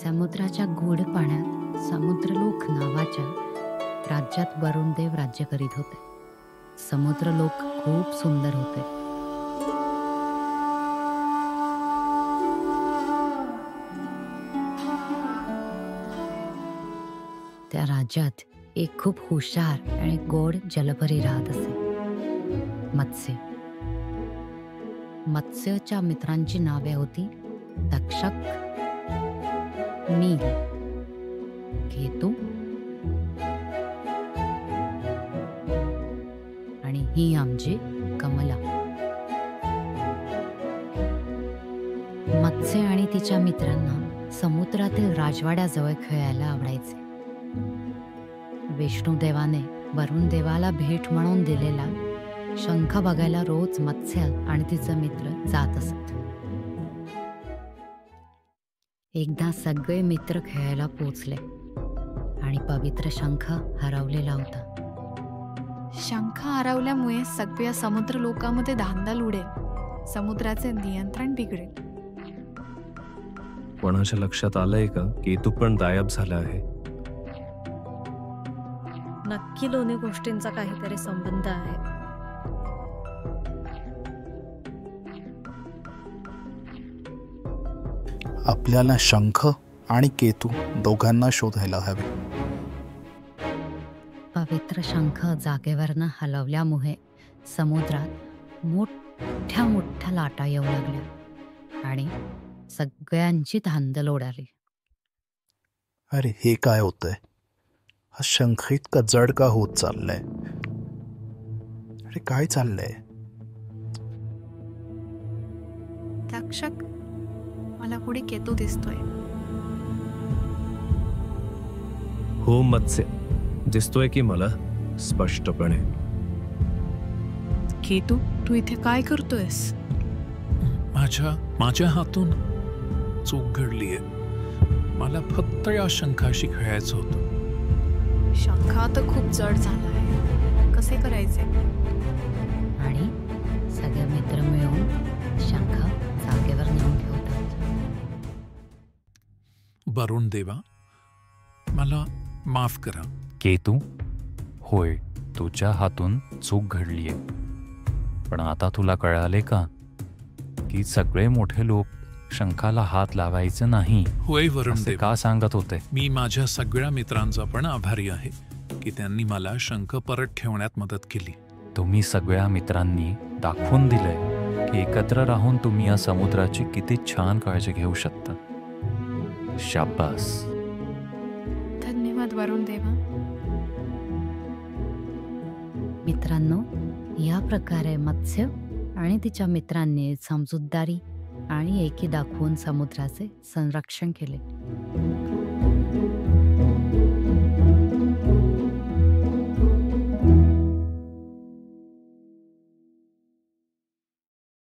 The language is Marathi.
समुद्राच्या गोड पाण्यात समुद्रलोक नावाच्या राज्यात वरुणदेव राज्य करीत होते. समुद्रलोक खूप सुंदर होते. त्या राज्यात एक खूप हुशार आणि गोड जलपरी राहत असे, मत्स्य. मत्स्यच्या मित्रांची नावे होती तक्षक, नील, केतू आणि ही आमची कमला. मत्स्य आणि तिच्या मित्रांना समुद्रातील राजवाड्याजवळ खेळायला आवडायचे. विष्णुदेवाने वरुण देवाला भेट म्हणून दिलेला शंख बघायला रोज मत्स्य आणि तिचे मित्र जात असत. एकदा सगळे मित्र खेळायला पोचले आणि पवित्र शंख हरवलेला होता. शंख हरवल्यामुळे सगळ्या समुद्र लोकांमध्ये धांदल उडेल, समुद्राचे नियंत्रण बिघडेल. कोणाच्या लक्षात आलंय का केतू पण गायब झाला आहे? नक्की दोन्ही गोष्टींचा काहीतरी संबंध आहे. आपल्याला शंख आणि केतू दोघांना शोधायला हवे. पवित्र शंख जागेवरनं हलवल्यामुळे समुद्रात मोठ्या मोठ्या लाटा येऊ लागल्या आणि सगळ्यांची धांदल उडाली. अरे हे काय होतंय? हा शंख इतका जड का होत चाललाय? अरे काय चाललंय? तक्षक, मला पुढे केतू दिसतोय. हो मत्स्य, दिसतोय की मला स्पष्टपणे. केतू, तू इथे काय करतोयस? माझ्या हातून चूक घडलीये. मला फक्त या शंखाशी खेळायचं होतं. शंख आता खूप जड झाला आहे, कसे करायचे? आणि सगळे मित्र मिळून शंख जागेवर नेऊन ठेवतात. वरुण देवा, मला माफ करा. केतू, होय, तुझ्या हातून चूक घडलीये. पण आता तुला कळाले का की सगळे मोठे लोक शंखाला हात लावायचं नाही होय वरुण असे देवा, का सांगत होते? मी माझ्या सगळ्या मित्रांचा पण आभारी आहे की त्यांनी मला शंख परत ठेवण्यात मदत केली. तुम्ही सगळ्या मित्रांनी दाखवून दिलंय की एकत्र राहून तुम्ही या समुद्राची किती छान काळजी घेऊ शकता. शाबास. धन्यवाद वरुण देवा. मित्रांनो, या प्रकारे मत्स्य आणि तिच्या मित्रांनी समजूतदारी आणि एकी दाखवून समुद्राचे संरक्षण केले.